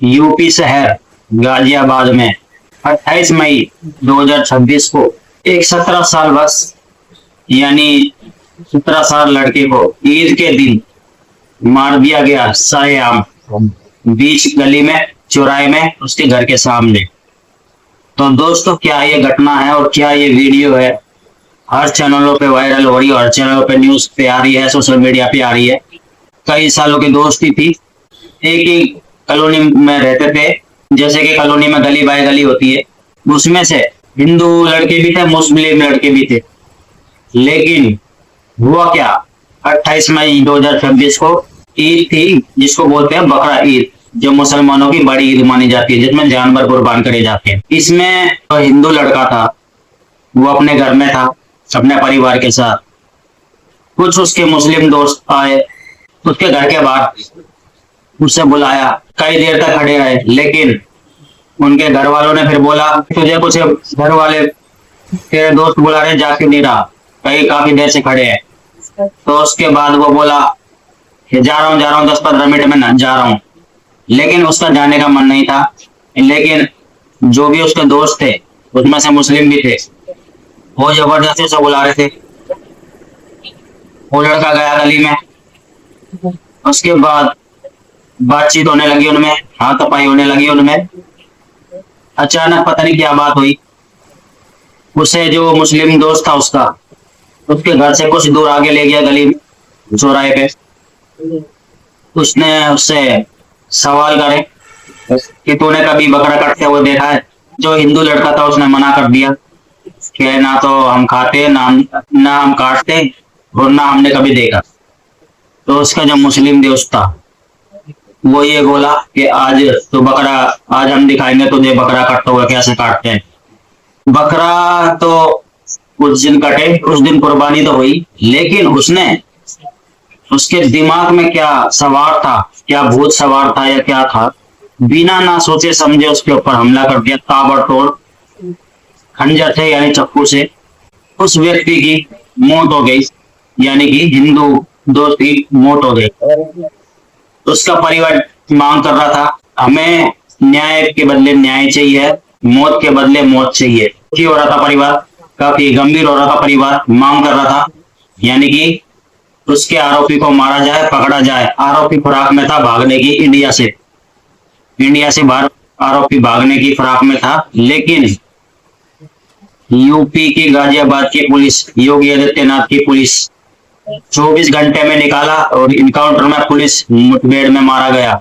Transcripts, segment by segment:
UP शहर गाजियाबाद में 28 मई 2026 को एक 17 साल बस यानी 17 साल लड़के को ईद के दिन मार दिया गया सरेआम बीच गली में, चौराहे में, उसके घर के सामने। तो दोस्तों, क्या ये घटना है और क्या ये वीडियो है? हर चैनलों पे वायरल हो रही है, हर चैनलों पे न्यूज पे आ रही है, सोशल मीडिया पे आ रही है। कई सालों की दोस्ती थी, एक ही कॉलोनी में रहते थे। जैसे कि कॉलोनी में गली बाय गली होती है, उसमें से हिंदू लड़के भी थे, मुस्लिम लड़के भी थे। लेकिन हुआ क्या, 28 मई 2026 को ईद थी, जिसको बोलते हैं बकरा ईद, जो मुसलमानों की बड़ी ईद मानी जाती है, जिसमें जानवर कुर्बान करे जाते हैं। इसमें जो हिंदू लड़का था वो अपने घर में था अपने परिवार के साथ। कुछ उसके मुस्लिम दोस्त आए, उसके घर के बाहर उसे बुलाया, कई देर तक खड़े रहे, लेकिन उनके घर वालों ने फिर बोला तुझे कुछ घर वाले तेरे दोस्त बुला रहे, जा क्यों नहीं रहा, कई काफी देर से खड़े हैं। तो उसके बाद वो बोला जा रहा हूँ 10-15 मिनट में ना जा रहा हूँ। लेकिन उसका जाने का मन नहीं था। लेकिन जो भी उसके दोस्त थे, उसमें से मुस्लिम भी थे, वो जबरदस्ती से बुला रहे थे। वो लड़का गया गली में। उसके बाद बातचीत होने लगी उनमें, हाथापाई होने लगी उनमें। अचानक पता नहीं क्या बात हुई, उसे जो मुस्लिम दोस्त था उसके घर से कुछ दूर आगे ले गया गली में, चौराहे पे। उसने उससे सवाल करे कि तूने कभी बकरा काटते हुए देखा है? जो हिंदू लड़का था उसने मना कर दिया कि ना तो हम खाते, ना हम काटते, और ना हमने कभी देखा। तो उसका जो मुस्लिम दोस्त था वो ये बोला कि आज हम दिखाएंगे तुझे बकरा काटते हुए कैसे काटते हैं। बकरा तो उस दिन कटे, उस दिन कुर्बानी तो हुई, लेकिन उसके दिमाग में क्या सवार था, क्या भूत सवार था या क्या था, बिना ना सोचे समझे उसके ऊपर हमला कर दिया ताबड़तोड़। खंजर थे यानी चाकू से उस व्यक्ति की मौत हो गई, यानी कि हिंदू दोस्त की मौत हो गई। उसका परिवार मांग कर रहा था हमें न्याय के बदले न्याय चाहिए, मौत के बदले मौत चाहिए। की हो रहा था परिवार, काफी गंभीर हो रहा था परिवार, मांग कर रहा था यानी कि उसके आरोपी को मारा जाए, पकड़ा जाए। आरोपी फिराक में था भागने की, इंडिया से बाहर आरोपी भागने की फिराक में था। लेकिन यूपी की गाजियाबाद की पुलिस, योगी आदित्यनाथ की पुलिस 24 घंटे में निकाला और इनकाउंटर में पुलिस मुठभेड़ में मारा गया।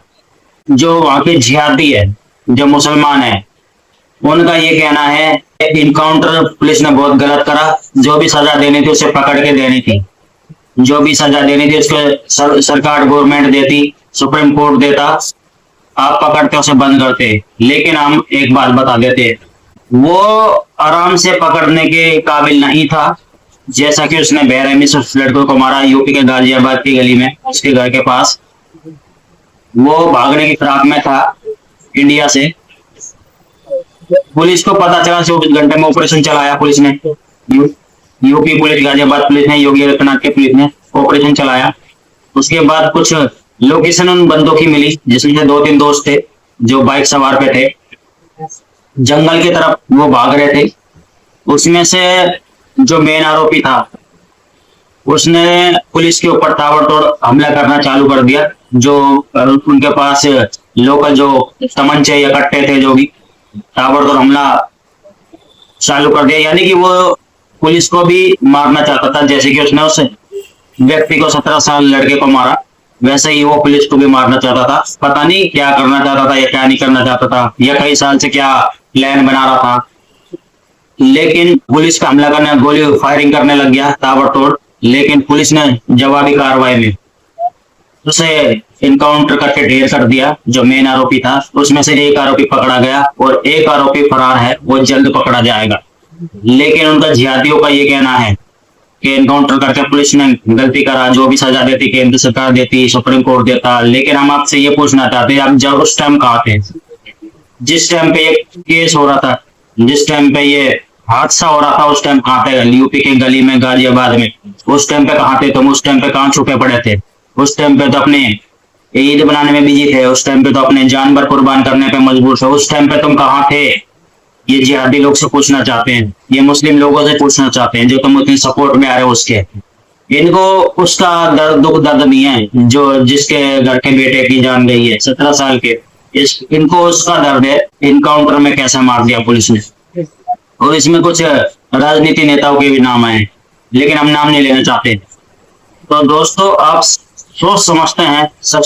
जो वहां के जिहादी है, जो मुसलमान है, उनका ये कहना है इनकाउंटर पुलिस ने बहुत गलत करा। जो भी सजा देनी थी उसे पकड़ के देनी थी, जो भी सजा देनी थी उसको सरकार गवर्नमेंट देती, सुप्रीम कोर्ट देता, आप पकड़ते उसे बंद करते। लेकिन हम एक बात बता देते, वो आराम से पकड़ने के काबिल नहीं था। जैसा कि उसने बेरहमी से उस लड़कों को मारा यूपी के गाजियाबाद की गली में, उसके घर के पास। वो भागने की फिराक में था इंडिया से। पुलिस को पता चला, 24 घंटे में ऑपरेशन चलाया पुलिस ने, यूपी पुलिस, गाजियाबाद पुलिस ने, योगी आदित्यनाथ की पुलिस ने ऑपरेशन चलाया। उसके बाद कुछ लोकेशन उन बंदों की मिली, जिसमें 2-3 दोस्त थे जो बाइक सवार पे थे, जंगल की तरफ वो भाग रहे थे। उसमें से जो मेन आरोपी था उसने पुलिस के ऊपर ताबड़तोड़ हमला करना चालू कर दिया। जो उनके पास लोकल जो तमंचे या कट्टे थे, जो भी ताबड़तोड़ हमला चालू कर दिया। यानी कि वो पुलिस को भी मारना चाहता था, जैसे कि उसने उस व्यक्ति को 17 साल लड़के को मारा, वैसे ही वो पुलिस को भी मारना चाहता था। पता नहीं क्या करना चाहता था या क्या नहीं करना चाहता था, या कई साल से क्या प्लान बना रहा था। लेकिन पुलिस का हमला करने, गोली फायरिंग करने लग गया ताबड़तोड़। लेकिन पुलिस ने जवाबी कार्रवाई में उसे इनकाउंटर करके ढेर कर दिया। जो मेन आरोपी था उसमें से एक आरोपी पकड़ा गया और एक आरोपी फरार है, वो जल्द पकड़ा जाएगा। लेकिन उनका जिहादियों का ये कहना है कि इनकाउंटर करके पुलिस ने गलती करा, जो भी सजा देती केंद्र सरकार देती, सुप्रीम कोर्ट देता। लेकिन हम आपसे ये पूछना चाहते हैं, आप जब उस टाइम कहाँ थे, जिस टाइम पे ये केस हो रहा था, जिस टाइम पे ये हादसा हो रहा था, उस टाइम कहाँ थे? यूपी के गली में, गाजियाबाद में, उस टाइम पे कहाँ थे तुम? उस टाइम पे कहाँ छुपे पड़े थे? उस टाइम पे तो अपने ये ईद बनाने में बिजी थे, उस टाइम पे तो अपने जानवर कुर्बान करने पे मजबूर थे। उस टाइम पे तुम कहाँ थे? ये जिहादी लोग से पूछना चाहते हैं, ये मुस्लिम लोगों से पूछना चाहते हैं जो तुम उतनी सपोर्ट में आ रहे हो उसके। इनको उसका दर्द, दुख दर्द नहीं है जो जिसके घर के बेटे की जान गई है 17 साल के, इस इनको उसका दर्द है इनकाउंटर में कैसे मार दिया पुलिस ने। और इसमें कुछ राजनीति नेताओं के भी नाम आए, लेकिन हम नाम नहीं लेना चाहते। तो दोस्तों आप सोच समझते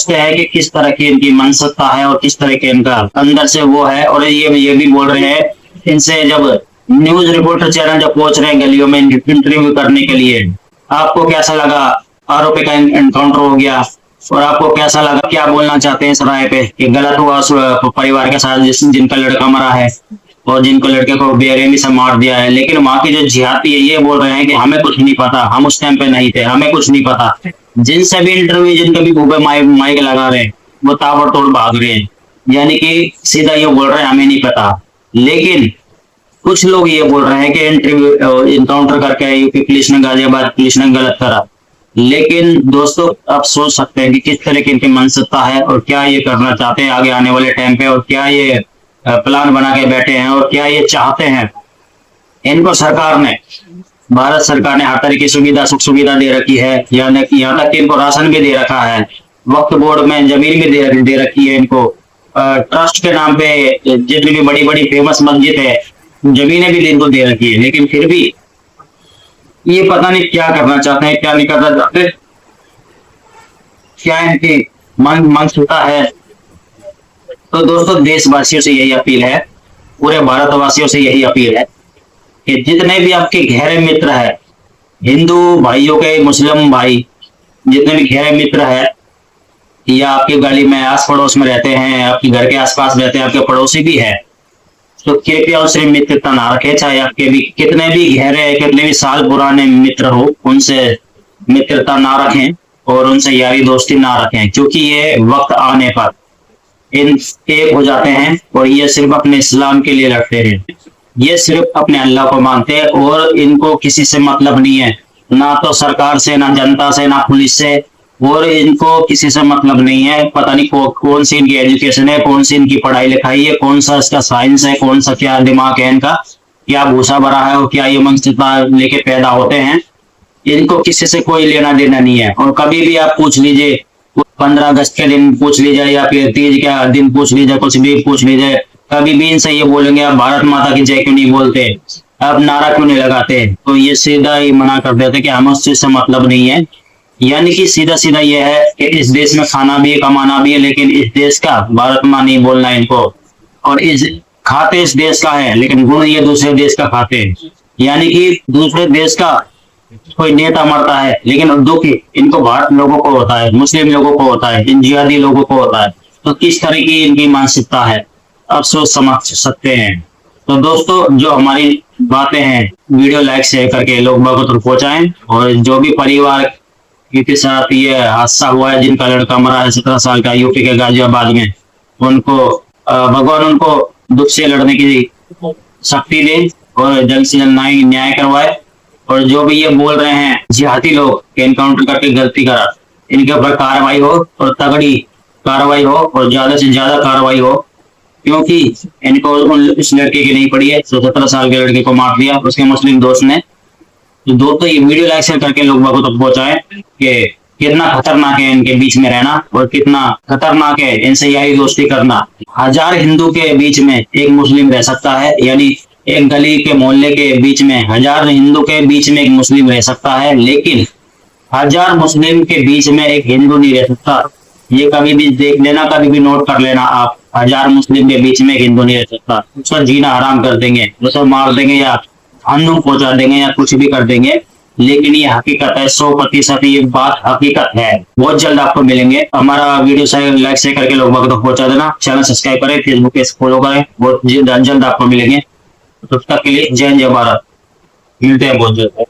हैं कि किस तरह की इनकी मानसिकता है और किस तरह के इनका अंदर से वो है। और ये भी बोल रहे हैं इनसे, जब न्यूज रिपोर्टर चैनल जब पहुंच रहे हैं गलियों में इंटरव्यू करने के लिए, आपको कैसा लगा? आरोपी का एनकाउंटर हो गया और आपको कैसा लगा? क्या बोलना चाहते हैं इस राय पे कि गलत हुआ उस परिवार के साथ जिनका लड़का मरा है और जिनको लड़के को बेरहमी से मार दिया है। लेकिन वहां की जो जिहादी है ये बोल रहे हैं कि हमें कुछ नहीं पता, हम उस टाइम पे नहीं थे, हमें कुछ नहीं पता। जिनसे भी इंटरव्यू, जिनके भी मुंह पे माइक लगा रहे हैं वो ताबड़तोड़ भाग रहे हैं, यानी कि सीधा ये बोल रहे हैं हमें नहीं पता। लेकिन कुछ लोग ये बोल रहे हैं कि इंटरव्यू इनकाउंटर करके यूपी पुलिस ने, गाजियाबाद पुलिस ने गलत करा। लेकिन दोस्तों आप सोच सकते हैं कि किस तरह की इनकी मानसिकता है और क्या ये करना चाहते हैं आगे आने वाले टाइम पे, और क्या ये प्लान बना के बैठे हैं और क्या ये चाहते हैं। इनको सरकार ने, भारत सरकार ने हर तरह की सुविधा, सुख सुविधा दे रखी है, यहाँ तक कि इनको राशन भी दे रखा है, वक्फ बोर्ड में जमीन भी दे रखी है इनको, ट्रस्ट के नाम पे जितनी भी बड़ी बड़ी फेमस मस्जिद है जमीनें भी इनको दे रखी है। लेकिन फिर भी ये पता नहीं क्या करना चाहते हैं, क्या नहीं करना चाहते, क्या इनकी मानसिकता है। तो दोस्तों देशवासियों से यही अपील है, पूरे भारतवासियों से यही अपील है कि जितने भी आपके गहरे मित्र है, हिंदू भाइयों के, मुस्लिम भाई जितने भी गहरे मित्र है, या आपकी गली में आस पड़ोस में रहते हैं, आपके घर के आसपास रहते हैं, आपके पड़ोसी भी है, तो कृपया उससे मित्रता ना रखे। चाहे आपके भी कितने भी गहरे, कितने भी साल पुराने मित्र हो, उनसे मित्रता ना रखें और उनसे यारी दोस्ती ना रखें, क्योंकि ये वक्त आने पर इन एक हो जाते हैं और ये सिर्फ अपने इस्लाम के लिए लड़ते हैं, ये सिर्फ अपने अल्लाह को मानते हैं और इनको किसी से मतलब नहीं है, ना तो सरकार से, ना जनता से, ना पुलिस से, और इनको किसी से मतलब नहीं है। पता नहीं कौन सी इनकी एजुकेशन है, कौन सी इनकी पढ़ाई लिखाई है, कौन सा इसका साइंस है, कौन सा क्या दिमाग है इनका, क्या भूसा भरा है और क्या ये मानसिकता लेके पैदा होते हैं। इनको किसी से कोई लेना देना नहीं है। और कभी भी आप पूछ लीजिए, 15 अगस्त के दिन पूछ लीजिए या फिर तीज का दिन पूछ लीजिए, कुछ भी पूछ लीजिए, कभी भी इनसे ये बोलेंगे आप भारत माता की जय क्यों नहीं बोलते, आप नारा क्यों नहीं लगाते, तो ये सीधा ही मना कर देते कि हमें उस चीज से मतलब नहीं है। यानी कि सीधा सीधा ये है कि इस देश में खाना भी है, कमाना भी है, लेकिन इस देश का भारत माँ नहीं बोलना इनको। और इस खाते इस देश का है, लेकिन गुण ये दूसरे देश का खाते हैं। यानी कि दूसरे देश का कोई नेता मरता है, लेकिन दुख इनको भारत लोगों को होता है, मुस्लिम लोगों को होता है, इन जिहादी लोगों को होता है। तो किस तरह की इनकी मानसिकता है आप सोच समझ सकते हैं। तो दोस्तों जो हमारी बातें हैं, वीडियो लाइक शेयर करके लोग बागों तक पहुंचाएं। और जो भी परिवार के साथ ये हादसा हुआ है, जिनका लड़का मरा है 17 साल का यूपी के गाजियाबाद में, उनको भगवान उनको दुख से लड़ने की शक्ति दे और जल्द से जल्द न्याय करवाए। और जो भी ये बोल रहे हैं जिहादी लोग एनकाउंटर करके गलती करा, इनके ऊपर कार्रवाई हो और तगड़ी कार्रवाई हो और ज्यादा से ज्यादा कार्रवाई हो, क्योंकि इनको इस लड़के की नहीं पड़ी है। 17 साल के लड़के को मार दिया उसके मुस्लिम दोस्त ने। तो दोस्तों ये वीडियो लाइक शेयर करके लोगों को तक पहुंचाएं कि कितना खतरनाक है इनके बीच में रहना और कितना खतरनाक है इनसे यारी दोस्ती करना। 1000 हिंदू के बीच में एक मुस्लिम रह सकता है, यानी एक गली के मोहल्ले के बीच में 1000 हिंदू के बीच में एक मुस्लिम रह सकता है, लेकिन 1000 मुस्लिम के बीच में एक हिंदू नहीं रह सकता। ये कभी भी देख लेना, कभी भी नोट कर लेना आप, 1000 मुस्लिम के बीच में एक हिंदू नहीं रह सकता। उसका जीना हराम कर देंगे, उसे मार देंगे या हन्नू पहुंचा देंगे या कुछ भी कर देंगे। लेकिन ये हकीकत है, 100% ये बात हकीकत है। बहुत जल्द आपको मिलेंगे। हमारा वीडियो लाइक शेयर करके लोग तक पहुंचा देना, चैनल सब्सक्राइब करें, फेसबुक पे फॉलो करें। बहुत जल्द आपको मिलेंगे। तब तक के लिए जय जय भारत, मिलते हैं बहुत जल्द।